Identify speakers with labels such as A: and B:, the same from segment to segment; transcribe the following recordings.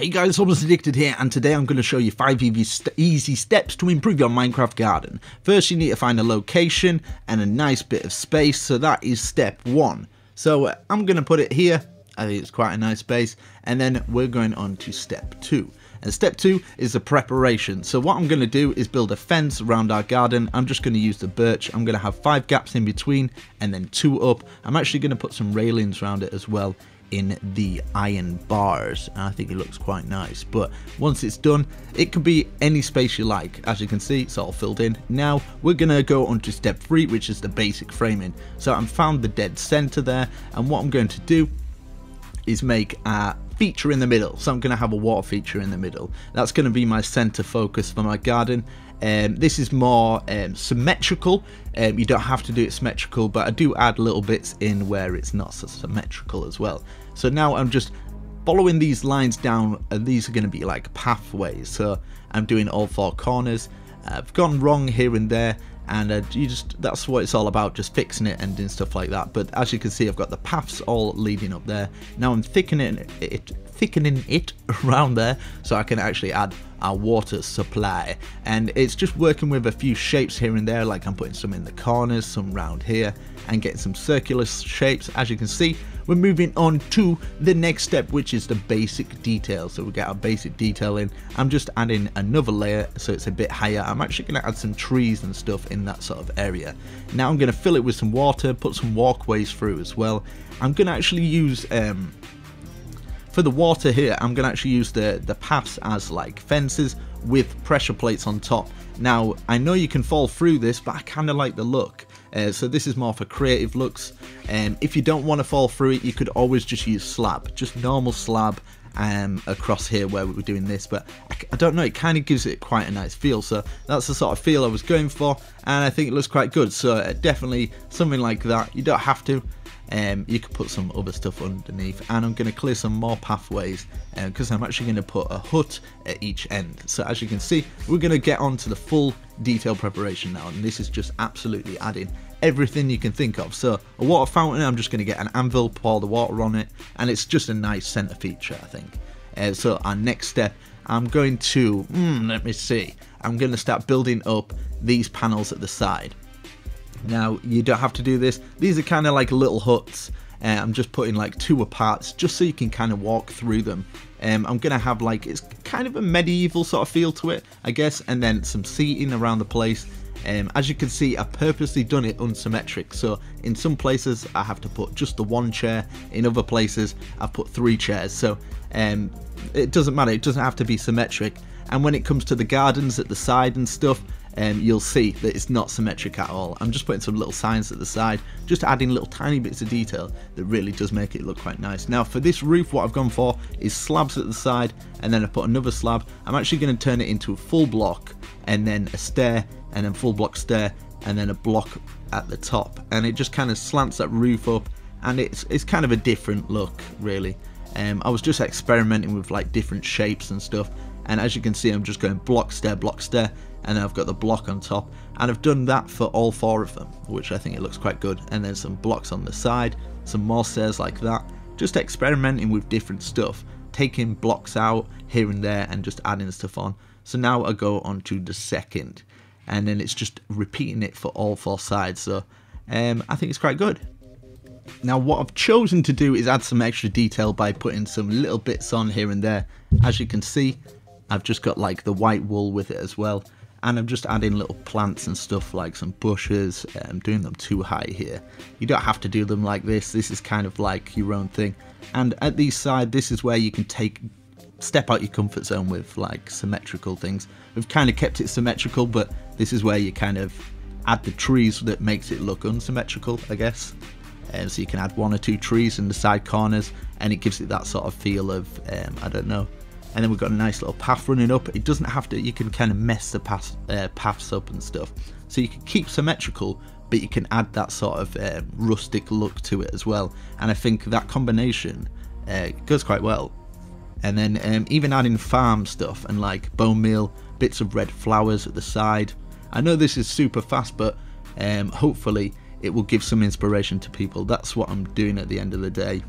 A: Hey guys, Almost Addicted here, and today I'm going to show you 5 easy steps to improve your Minecraft garden. First, you need to find a location and a nice bit of space, so that is step 1. So I'm going to put it here. I think it's quite a nice space, and then we're going on to step 2. And step 2 is the preparation. So what I'm going to do is build a fence around our garden. I'm just going to use the birch. I'm going to have 5 gaps in between and then 2 up. I'm actually going to put some railings around it as well in the iron bars, and I think it looks quite nice. But once it's done, it could be any space you like. As you can see, it's all filled in. Now we're gonna go on to step 3, which is the basic framing. So I've found the dead center there, and what I'm going to do is make a feature in the middle. So I'm going to have a water feature in the middle. That's going to be my center focus for my garden. This is more symmetrical. You don't have to do it symmetrical, but I do add little bits in where it's not so symmetrical as well. So now I'm just following these lines down, and these are going to be like pathways. So I'm doing all 4 corners. I've gone wrong here and there, and that's what it's all about, just fixing it and doing stuff like that. But as you can see, I've got the paths all leading up there. Now I'm thickening it around there so I can actually add our water supply, and it's just working with a few shapes here and there, like I'm putting some in the corners, some round here, and getting some circular shapes. As you can see, we're moving on to the next step, which is the basic detail. So we get our basic detail in. I'm just adding another layer so it's a bit higher. I'm actually going to add some trees and stuff in that sort of area. Now I'm going to fill it with some water, put some walkways through as well. I'm going to actually use for the water here, I'm going to actually use the paths as like fences with pressure plates on top. Now I know you can fall through this, but I kind of like the look. So this is more for creative looks. If you don't want to fall through it, you could always just use slab, just normal slab across here where we were doing this. But I don't know, it kind of gives it quite a nice feel. So that's the sort of feel I was going for, and I think it looks quite good. So definitely something like that. You don't have to. You could put some other stuff underneath, and I'm going to clear some more pathways because I'm actually going to put a hut at each end. So as you can see, we're going to get on to the full detail preparation now, and this is just absolutely adding everything you can think of. So a water fountain, I'm just going to get an anvil, pour the water on it, and it's just a nice center feature, I think. So our next step, I'm going to let me see, I'm going to start building up these panels at the side. Now you don't have to do this, these are kind of like little huts. I'm just putting like 2 apart just so you can kind of walk through them. I'm gonna have like, it's kind of a medieval sort of feel to it, I guess, and then some seating around the place. As you can see, I've purposely done it unsymmetric, so in some places I have to put just the 1 chair, in other places I've put 3 chairs, so it doesn't matter, it doesn't have to be symmetric. And when it comes to the gardens at the side and stuff, you'll see that it's not symmetric at all. I'm just putting some little signs at the side, just adding little tiny bits of detail that really does make it look quite nice. Now for this roof, what I've gone for is slabs at the side, and then I put another slab. I'm actually going to turn it into a full block, and then a stair, and then full block stair, and then a block at the top, and it just kind of slants that roof up, and it's kind of a different look really. I was just experimenting with like different shapes and stuff, and as you can see, I'm just going block stair, and then I've got the block on top, and I've done that for all 4 of them, which I think it looks quite good. And then some blocks on the side, some more stairs like that, just experimenting with different stuff, taking blocks out here and there and just adding stuff on. So now I go on to the second, and then it's just repeating it for all 4 sides. So I think it's quite good. Now what I've chosen to do is add some extra detail by putting some little bits on here and there. As you can see, I've just got like the white wool with it as well, and I'm just adding little plants and stuff like some bushes. I'm doing them too high here. You don't have to do them like this. This is kind of like your own thing. And at these side, this is where you can step out your comfort zone with like symmetrical things. We've kind of kept it symmetrical, but this is where you kind of add the trees that makes it look unsymmetrical, I guess. So you can add 1 or 2 trees in the side corners, and it gives it that sort of feel of I don't know. And then we've got a nice little path running up. It doesn't have to, you can kind of mess the paths up and stuff. So you can keep symmetrical, but you can add that sort of rustic look to it as well. And I think that combination goes quite well. And then even adding farm stuff and like bone meal, bits of red flowers at the side. I know this is super fast, but hopefully it will give some inspiration to people. That's what I'm doing at the end of the day.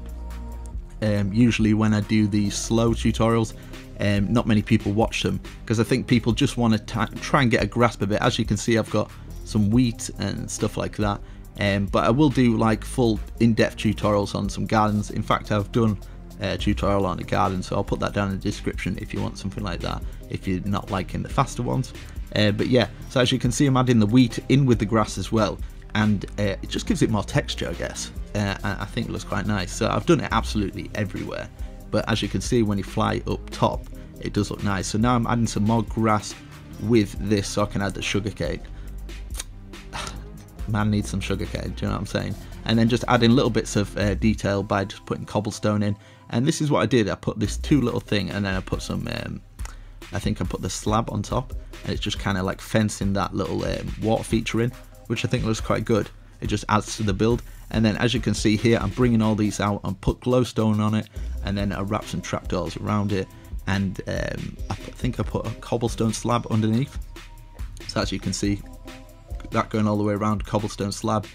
A: Usually when I do these slow tutorials, not many people watch them because I think people just want to try and get a grasp of it. As you can see, I've got some wheat and stuff like that, but I will do like full in-depth tutorials on some gardens. In fact, I've done a tutorial on a garden, so I'll put that down in the description if you want something like that, if you're not liking the faster ones. But yeah, so as you can see, I'm adding the wheat in with the grass as well, and it just gives it more texture, I guess. I think it looks quite nice. So I've done it absolutely everywhere, but as you can see, when you fly up top, it does look nice. So now I'm adding some more grass with this so I can add the sugarcane. Man needs some sugarcane, do you know what I'm saying? And then just adding little bits of detail by just putting cobblestone in. And this is what I did. I put this 2 little thing, and then I put some I think I put the slab on top, and it's just kind of like fencing that little water feature in, which I think looks quite good. It just adds to the build. And then as you can see here, I'm bringing all these out and put glowstone on it, and then I wrap some trapdoors around it, and I think I put a cobblestone slab underneath. So as you can see, that going all the way around, cobblestone slab.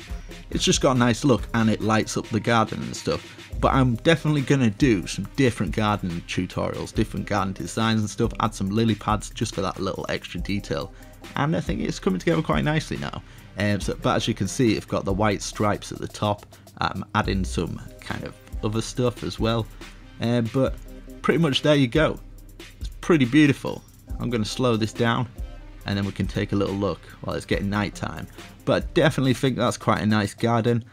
A: It's just got a nice look, and it lights up the garden and stuff. But I'm definitely going to do some different garden tutorials, different garden designs and stuff, add some lily pads just for that little extra detail. And I think it's coming together quite nicely now. But as you can see, it's got the white stripes at the top. I'm adding some kind of other stuff as well. But pretty much there you go. It's pretty beautiful. I'm going to slow this down, and then we can take a little look while it's getting night time. But I definitely think that's quite a nice garden.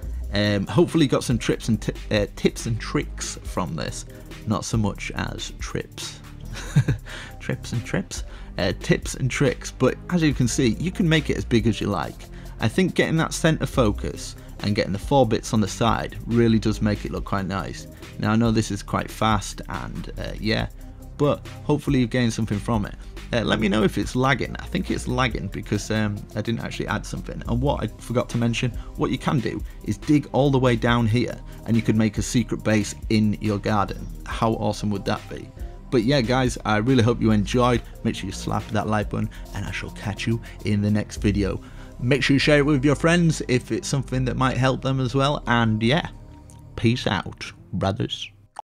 A: Hopefully got some tips and tricks from this, not so much as trips. Tips and tricks. But as you can see, you can make it as big as you like. I think getting that center focus and getting the 4 bits on the side really does make it look quite nice. Now I know this is quite fast, and yeah, but hopefully you've gained something from it. Let me know if it's lagging. I think it's lagging because I didn't actually add something. And what I forgot to mention, what you can do is dig all the way down here, and you could make a secret base in your garden. How awesome would that be? But yeah guys, I really hope you enjoyed. Make sure you slap that like button, and I shall catch you in the next video. Make sure you share it with your friends if it's something that might help them as well. And yeah, peace out, brothers.